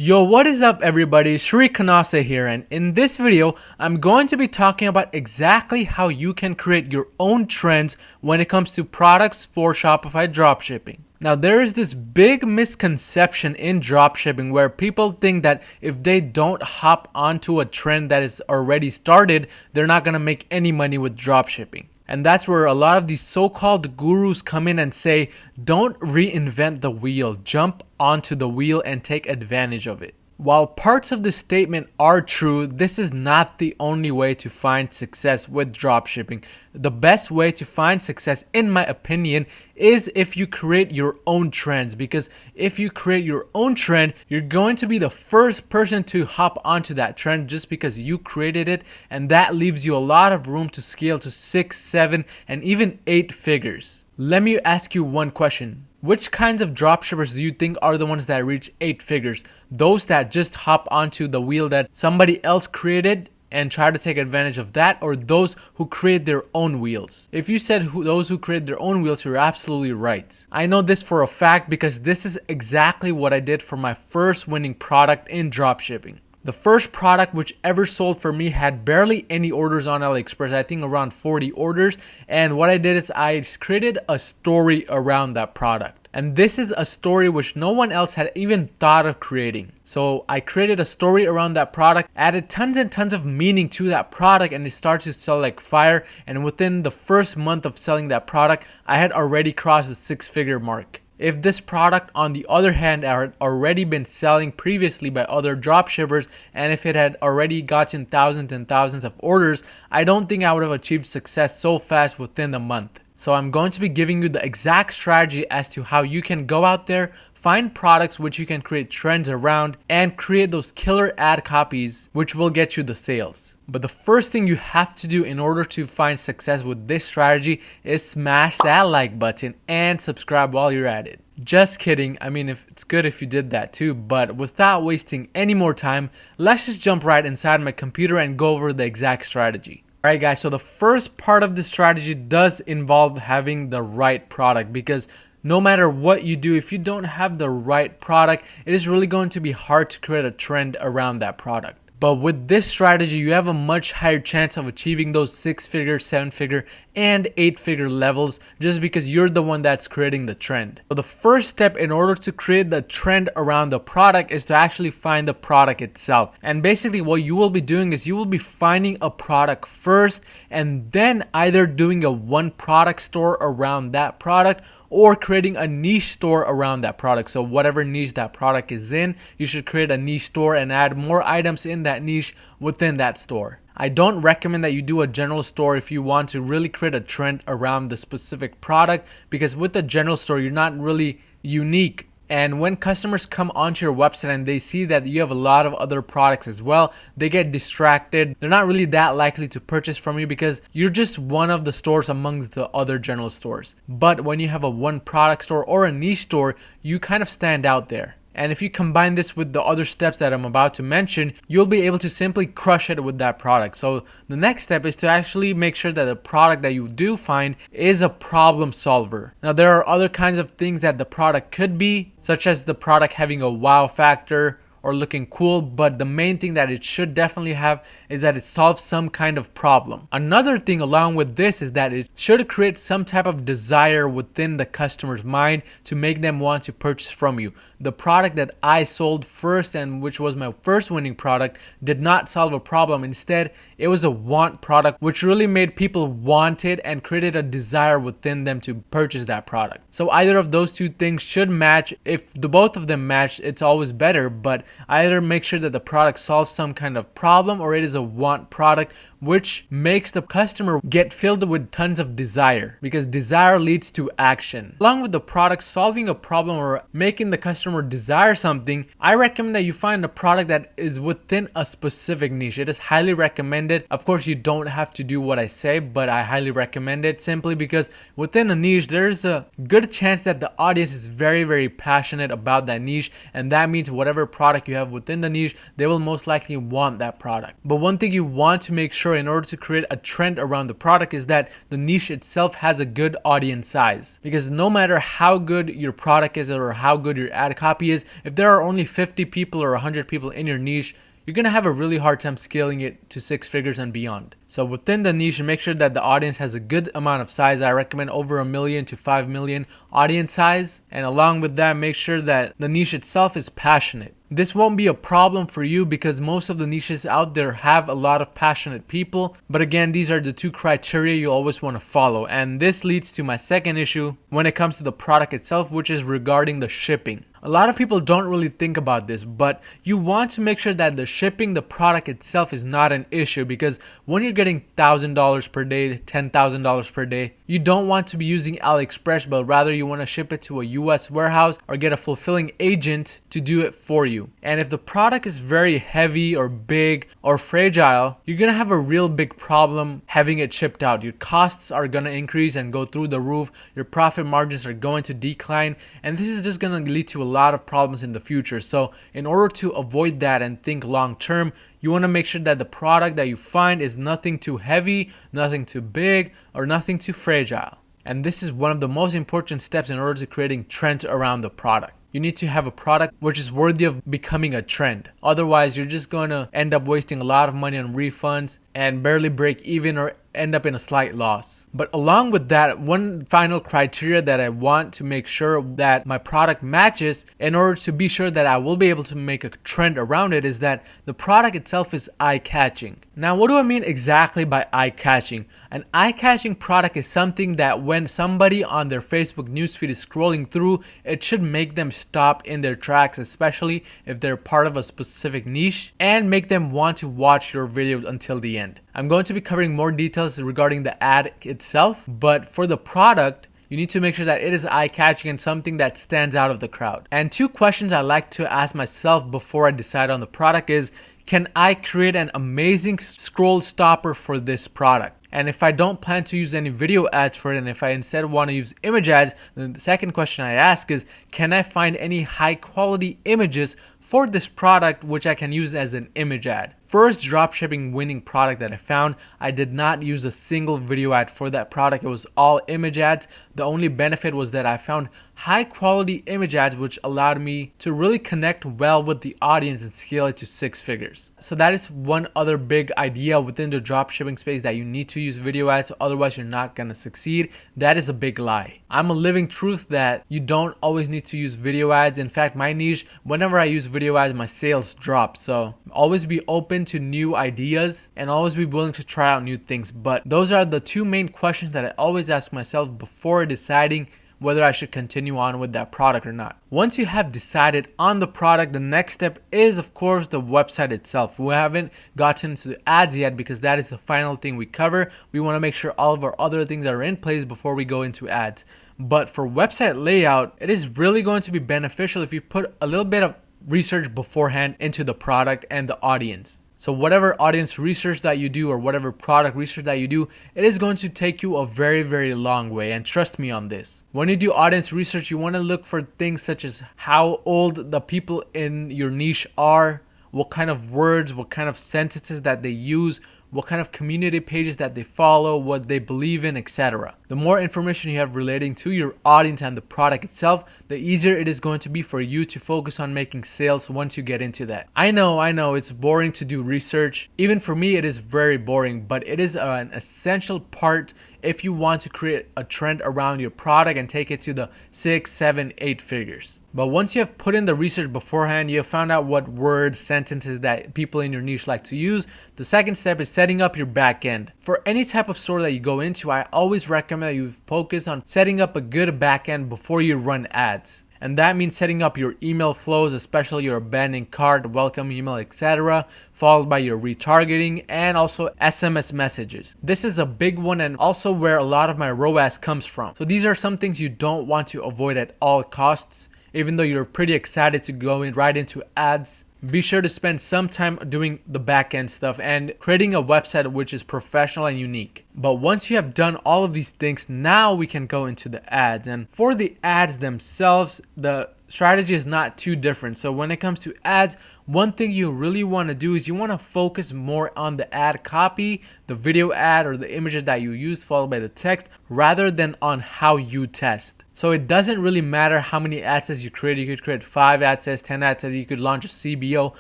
Yo, what is up everybody? Shri Kanase here, and in this video, I'm going to be talking about exactly how you can create your own trends when it comes to products for Shopify dropshipping. Now, there is this big misconception in dropshipping where people think that if they don't hop onto a trend that is already started, they're not going to make any money with dropshipping. And that's where a lot of these so-called gurus come in and say, don't reinvent the wheel, jump onto the wheel and take advantage of it. While parts of this statement are true, this is not the only way to find success with dropshipping. The best way to find success, in my opinion, is if you create your own trends. Because if you create your own trend, you're going to be the first person to hop onto that trend just because you created it. And that leaves you a lot of room to scale to 6, 7, and even 8 figures. Let me ask you one question. Which kinds of dropshippers do you think are the ones that reach 8 figures? Those that just hop onto the wheel that somebody else created and try to take advantage of that, or those who create their own wheels? If you said those who create their own wheels, you're absolutely right. I know this for a fact because this is exactly what I did for my first winning product in dropshipping. The first product which ever sold for me had barely any orders on AliExpress, I think around 40 orders. And what I did is I created a story around that product. And this is a story which no one else had even thought of creating. So I created a story around that product, added tons and tons of meaning to that product, and it started to sell like fire. And within the first month of selling that product, I had already crossed the 6-figure mark. If this product, on the other hand, had already been selling previously by other dropshippers, and if it had already gotten thousands and thousands of orders, I don't think I would have achieved success so fast within a month. So I'm going to be giving you the exact strategy as to how you can go out there, find products which you can create trends around, and create those killer ad copies which will get you the sales. But the first thing you have to do in order to find success with this strategy is smash that like button and subscribe while you're at it. Just kidding. I mean, if it's good if you did that too, but without wasting any more time, let's just jump right inside my computer and go over the exact strategy. Alright guys, so the first part of the strategy does involve having the right product, because no matter what you do, if you don't have the right product, it is really going to be hard to create a trend around that product. But with this strategy, you have a much higher chance of achieving those 6-figure, 7-figure, and 8-figure levels just because you're the one that's creating the trend. So the first step in order to create the trend around the product is to actually find the product itself. And basically what you will be doing is you will be finding a product first and then either doing a one product store around that product or creating a niche store around that product. So whatever niche that product is in, you should create a niche store and add more items in that niche within that store. I don't recommend that you do a general store if you want to really create a trend around the specific product, because with the general store, you're not really unique. And when customers come onto your website and they see that you have a lot of other products as well, they get distracted. They're not really that likely to purchase from you because you're just one of the stores amongst the other general stores. But when you have a one product store or a niche store, you kind of stand out there. And if you combine this with the other steps that I'm about to mention, you'll be able to simply crush it with that product. So the next step is to actually make sure that the product that you do find is a problem solver. Now there are other kinds of things that the product could be, such as the product having a wow factor or looking cool, but the main thing that it should definitely have is that it solves some kind of problem. Another thing along with this is that it should create some type of desire within the customer's mind to make them want to purchase from you. The product that I sold first, and which was my first winning product, did not solve a problem. Instead, it was a want product which really made people want it and created a desire within them to purchase that product. So either of those two things should match. If the both of them match, it's always better, but either make sure that the product solves some kind of problem or it is a want product which makes the customer get filled with tons of desire, because desire leads to action. Along with the product solving a problem or making the customer desire something, I recommend that you find a product that is within a specific niche. It is highly recommended. Of course, you don't have to do what I say, but I highly recommend it simply because within a niche, there's a good chance that the audience is very, very passionate about that niche, and that means whatever product product you have within the niche, they will most likely want that product. But one thing you want to make sure in order to create a trend around the product is that the niche itself has a good audience size. Because no matter how good your product is or how good your ad copy is, if there are only 50 people or 100 people in your niche, you're going to have a really hard time scaling it to 6 figures and beyond. So within the niche, make sure that the audience has a good amount of size. I recommend over 1 million to 5 million audience size. And along with that, make sure that the niche itself is passionate. This won't be a problem for you because most of the niches out there have a lot of passionate people. But again, these are the 2 criteria you always want to follow. And this leads to my second issue when it comes to the product itself, which is regarding the shipping. A lot of people don't really think about this, but you want to make sure that the shipping, the product itself is not an issue, because when you're getting $1,000 per day, $10,000 per day, you don't want to be using AliExpress, but rather you want to ship it to a US warehouse or get a fulfilling agent to do it for you. And if the product is very heavy or big or fragile, you're going to have a real big problem having it shipped out. Your costs are going to increase and go through the roof. Your profit margins are going to decline. And this is just going to lead to a lot of problems in the future. So in order to avoid that and think long term, you want to make sure that the product that you find is nothing too heavy, nothing too big, or nothing too fragile. And this is one of the most important steps in order to creating trends around the product. You need to have a product which is worthy of becoming a trend. Otherwise, you're just going to end up wasting a lot of money on refunds and barely break even or end up in a slight loss. But along with that, one final criteria that I want to make sure that my product matches in order to be sure that I will be able to make a trend around it is that the product itself is eye-catching. Now, what do I mean exactly by eye-catching? An eye-catching product is something that when somebody on their Facebook newsfeed is scrolling through, it should make them stop in their tracks, especially if they're part of a specific niche, and make them want to watch your video until the end. I'm going to be covering more details regarding the ad itself, but for the product, you need to make sure that it is eye-catching and something that stands out of the crowd. And 2 questions I like to ask myself before I decide on the product is, can I create an amazing scroll stopper for this product? And if I don't plan to use any video ads for it, and if I instead want to use image ads, then the second question I ask is, can I find any high quality images for this product which I can use as an image ad? First dropshipping winning product that I found, I did not use a single video ad for that product. It was all image ads. The only benefit was that I found high quality image ads which allowed me to really connect well with the audience and scale it to 6 figures. So that is one other big idea within the dropshipping space, that you need to use video ads, otherwise you're not going to succeed. That is a big lie. I'm a living truth that you don't always need to use video ads. In fact, my niche, whenever I use video ads, my sales drop. So always be open to new ideas and always be willing to try out new things. But those are the 2 main questions that I always ask myself before deciding whether I should continue on with that product or not. Once you have decided on the product, the next step is, of course, the website itself. We haven't gotten to the ads yet because that is the final thing we cover. We want to make sure all of our other things are in place before we go into ads. But for website layout, it is really going to be beneficial if you put a little bit of research beforehand into the product and the audience. So whatever audience research that you do or whatever product research that you do, it is going to take you a very, very long way. And trust me on this. When you do audience research, you want to look for things such as how old the people in your niche are, what kind of words, what kind of sentences that they use, what kind of community pages that they follow, what they believe in, etc. The more information you have relating to your audience and the product itself, the easier it is going to be for you to focus on making sales once you get into that. I know it's boring to do research. Even for me, it is very boring, but it is an essential part if you want to create a trend around your product and take it to the 6, 7, 8 figures. But once you have put in the research beforehand, you have found out what words, sentences that people in your niche like to use, the second step is setting up your back end. For any type of store that you go into, I always recommend that you focus on setting up a good back end before you run ads. And that means setting up your email flows, especially your abandoned cart, welcome email, etc., followed by your retargeting and also SMS messages. This is a big one and also where a lot of my ROAS comes from. So these are some things you don't want to avoid at all costs. Even though you're pretty excited to go right into ads, be sure to spend some time doing the back end stuff and creating a website which is professional and unique. But once you have done all of these things, now we can go into the ads. And for the ads themselves, the strategy is not too different. So when it comes to ads, one thing you really want to do is you want to focus more on the ad copy, the video ad or the images that you used followed by the text, rather than on how you test. So it doesn't really matter how many ad sets you create. You could create 5 ad sets, 10 ad sets, you could launch a CBO.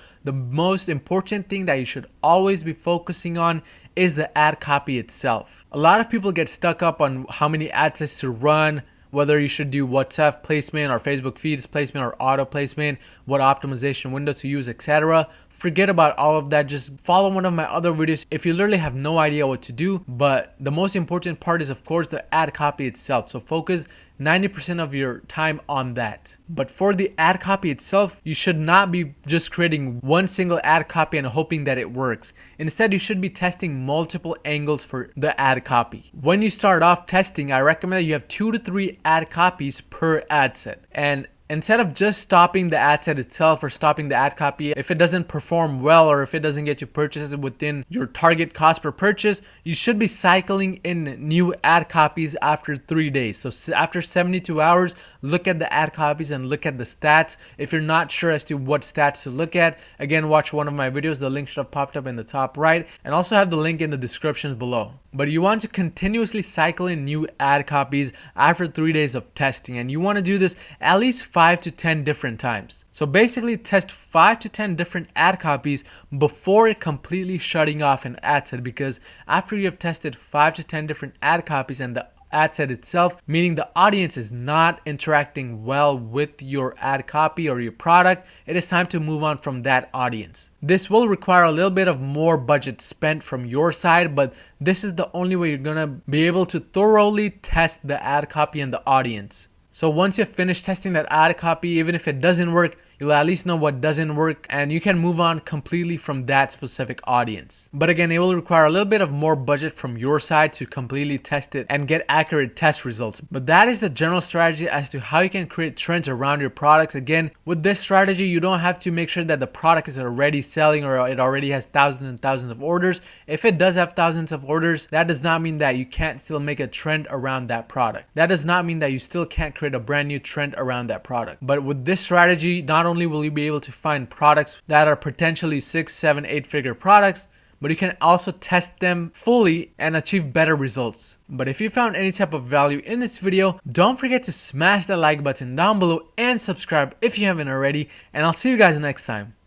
The most important thing that you should always be focusing on is the ad copy itself. A lot of people get stuck up on how many ad sets to run, whether you should do WhatsApp placement or Facebook feeds placement or auto placement, what optimization window to use, etc. Forget about all of that. Just follow one of my other videos if you literally have no idea what to do. But the most important part is, of course, the ad copy itself. So focus 90% of your time on that. But for the ad copy itself, you should not be just creating one single ad copy and hoping that it works. Instead, you should be testing multiple angles for the ad copy. When you start off testing, I recommend that you have 2 to 3 ad copies per ad set. And instead of just stopping the ad set itself or stopping the ad copy, if it doesn't perform well or if it doesn't get you purchases within your target cost per purchase, you should be cycling in new ad copies after 3 days. So after 72 hours, look at the ad copies and look at the stats. If you're not sure as to what stats to look at, again, watch one of my videos. The link should have popped up in the top right and also have the link in the description below. But you want to continuously cycle in new ad copies after 3 days of testing, and you want to do this at least 5 to 10 different times. So basically test 5 to 10 different ad copies before completely shutting off an ad set, because after you have tested 5 to 10 different ad copies and the ad set itself, meaning the audience is not interacting well with your ad copy or your product, it is time to move on from that audience. This will require a little bit of more budget spent from your side, but this is the only way you're gonna be able to thoroughly test the ad copy and the audience. So once you've finished testing that ad copy, even if it doesn't work, you'll at least know what doesn't work and you can move on completely from that specific audience. But again, it will require a little bit of more budget from your side to completely test it and get accurate test results. But that is the general strategy as to how you can create trends around your products. Again, with this strategy, you don't have to make sure that the product is already selling or it already has thousands and thousands of orders. If it does have thousands of orders, that does not mean that you can't still make a trend around that product. That does not mean that you still can't create a brand new trend around that product. But with this strategy, not only will you be able to find products that are potentially 6, 7, 8 figure products, but you can also test them fully and achieve better results. But if you found any type of value in this video, don't forget to smash that like button down below and subscribe if you haven't already, and I'll see you guys next time.